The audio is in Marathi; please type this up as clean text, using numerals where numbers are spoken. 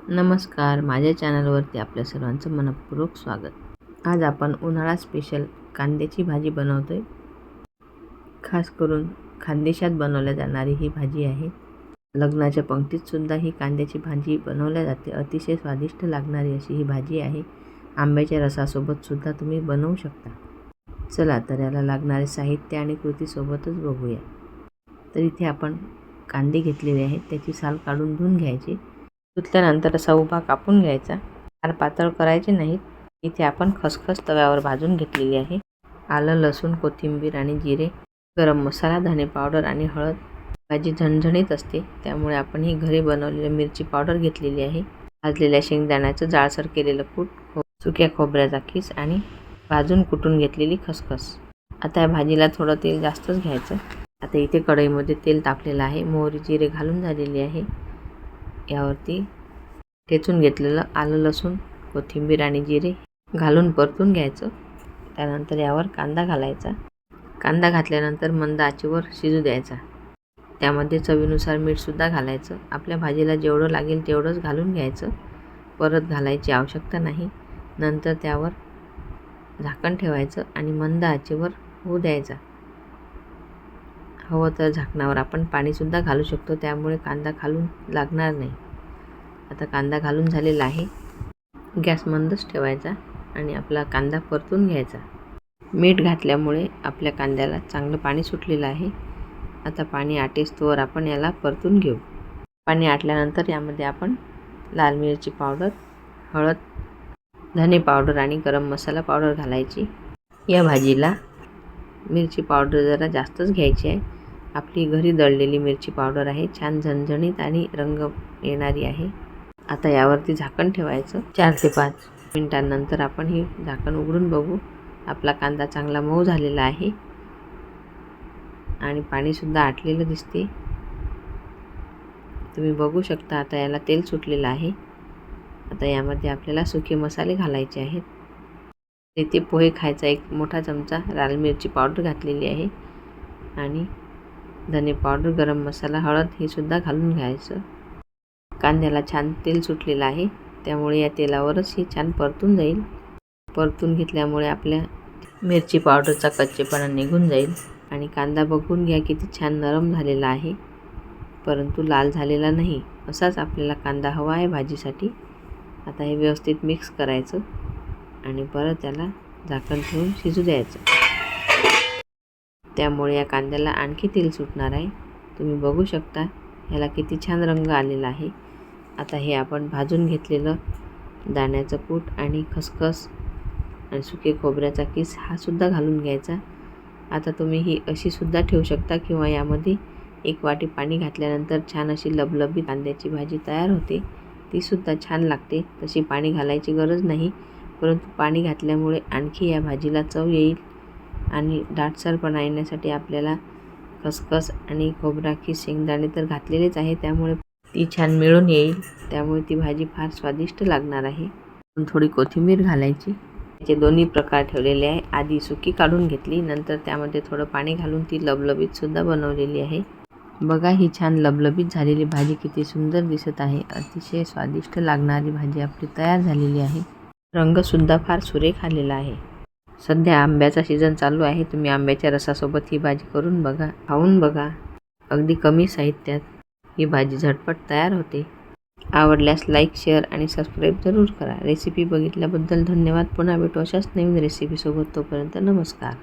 नमस्कार, माझ्या चॅनलवरती आपल्या सर्वांचं मनपूर्वक स्वागत। आज आपण उन्हाळा स्पेशल कांद्याची भाजी बनवतोय। खास करून खानदेशात बनवल्या जाणारी ही भाजी आहे। लग्नाच्या पंक्तीत सुद्धा ही कांद्याची भाजी बनवल्या जाते। अतिशय स्वादिष्ट लागणारी अशी ही भाजी आहे। आंब्याच्या रसासोबत सुद्धा तुम्ही बनवू शकता। चला तर याला लागणारे साहित्य आणि कृती सोबतच बघूया। तर इथे आपण कांदे घेतलेले आहेत, त्याची साल काढून धुवून घ्यायची। धुतल्यानंतर असा उभा कापून घ्यायचा, फार पातळ करायचे नाहीत। इथे आपण खसखस तव्यावर भाजून घेतलेली आहे। आलं, लसूण, कोथिंबीर आणि जिरे, गरम मसाला, धने पावडर आणि हळद। भाजी झणझणीत असते त्यामुळे आपण ही घरी बनवलेली मिरची पावडर घेतलेली आहे। भाजलेल्या शेंगदाण्याचं जाडसर केलेलं कूट, सुक्या खोबऱ्याचा खीस आणि भाजून कुटून घेतलेली खसखस। आता या भाजीला थोडं तेल जास्तच घ्यायचं। आता इथे कढईमध्ये तेल तापलेलं आहे, मोहरी जिरे घालून झालेली आहे। यावरती ठेचून घेतलेलं आलं, लसूण, कोथिंबीर आणि जिरे घालून परतून घ्यायचं। त्यानंतर यावर कांदा घालायचा। कांदा घातल्यानंतर मंद आचेवर शिजू द्यायचा। त्यामध्ये चवीनुसार मीठ सुद्धा घालायचं। आपल्या भाजीला जेवढं लागेल तेवढंच घालून घ्यायचं, परत घालायची आवश्यकता नाही। नंतर त्यावर झाकण ठेवायचं आणि मंद आचेवर होऊ द्यायचा। हवं तर झाकणावर आपण पाणी सुद्धा घालू शकतो, त्यामुळे कांदा खालून लागणार नाही। आता कांदा घालून झालेला आहे, गॅस मंदच ठेवायचा आणि आपला कांदा परतून घ्यायचा। मीठ घातल्यामुळे आपल्या कांद्याला चांगलं पाणी सुटलेलं आहे। आता पाणी आटेस्तोवर आपण याला परतून घेऊ। पाणी आटल्यानंतर यामध्ये आपण लाल मिरची पावडर, हळद, धने पावडर आणि गरम मसाला पावडर घालायची। या भाजीला मिरची पावडर जरा जास्तच घ्यायची आहे। आपली घरी दळलेली मिरची पावडर आहे, छान झणझणीत आणि रंग येणारी आहे। आता यावरती झाकण ठेवायचं। 4 ते 5 मिनिटांनंतर आपण ही झाकण उघडून बघू। आपला कांदा चांगला मऊ झालेला आहे आणि पाणी सुद्धा आटलेलं दिसते, तुम्ही बघू शकता। आता याला तेल सुटलेलं आहे। आता यामध्ये आपल्याला सुके मसाले घालायचे आहेत। इथे पोहे खायचा 1 मोठा चमचा लाल मिरची पावडर घातलेली आहे आणि धने पावडर, गरम मसाला, हळद हे सुद्धा घालून घ्यायचं। कांद्याला छान तेल सुटलेलं आहे, त्यामुळे या तेलावरच हे छान परतून जाईल। परतून घेतल्यामुळे आपल्या मिरची पावडरचा कच्चेपणा निघून जाईल आणि कांदा बघून घ्या किती छान नरम झालेला आहे, परंतु लाल झालेला नाही। असाच आपल्याला कांदा हवा आहे भाजीसाठी। आता हे व्यवस्थित मिक्स करायचं आणि परत त्याला झाकण ठेवून शिजू द्यायचं। त्यामुळे या कांद्याला आणखी तेल सुटणार आहे, तुम्ही बघू शकता। ह्याला किती छान रंग आलेला आहे। आता हे आपण भाजून घेतलेलं दाण्याचं कूट आणि खसखस आणि सुके खोबऱ्याचा किस हा सुद्धा घालून घ्यायचा। आता तुम्ही ही अशी सुद्धा ठेवू शकता किंवा यामध्ये 1 वाटी पाणी घातल्यानंतर छान अशी लबलबीत कांद्याची भाजी तयार होते, ती सुद्धा छान लागते। तशी पाणी घालायची गरज नाही, परंतु पाणी घातल्यामुळे आणखी या भाजीला चव येईल आणि दाटसरपणा येण्यासाठी आपल्याला खसखस आणि खोबरा खीस, शेंगदाणे तर घातलेलेच आहे, त्यामुळे ती छान मिळून येईल। त्यामुळे ती भाजी फार स्वादिष्ट लागणार आहे। थोडी कोथिंबीर घालायची। याचे दोन्ही प्रकार ठेवलेले आहे। आधी सुकी काढून घेतली, नंतर त्यामध्ये थोडं पाणी घालून ती लबलबीत सुद्धा बनवलेली आहे। बघा, ही छान लबलबीत झालेली भाजी किती सुंदर दिसत आहे। अतिशय स्वादिष्ट लागणारी भाजी आपली तयार झालेली आहे। रंग सुद्धा फार सुरेख आलेला आहे। सध्या आंब्याचा सीझन चालू आहे, तुम्ही आंब्याच्या रसासोबत ही भाजी करून बघा, खाऊन बघा। अगदी कमी साहित्यात ही भाजी झटपट तयार होते। आवडल्यास लाईक, शेअर आणि सबस्क्राईब जरूर करा। रेसिपी बघितल्याबद्दल धन्यवाद। पुन्हा भेटू अशाच नवीन रेसिपीसोबत, तोपर्यंत नमस्कार।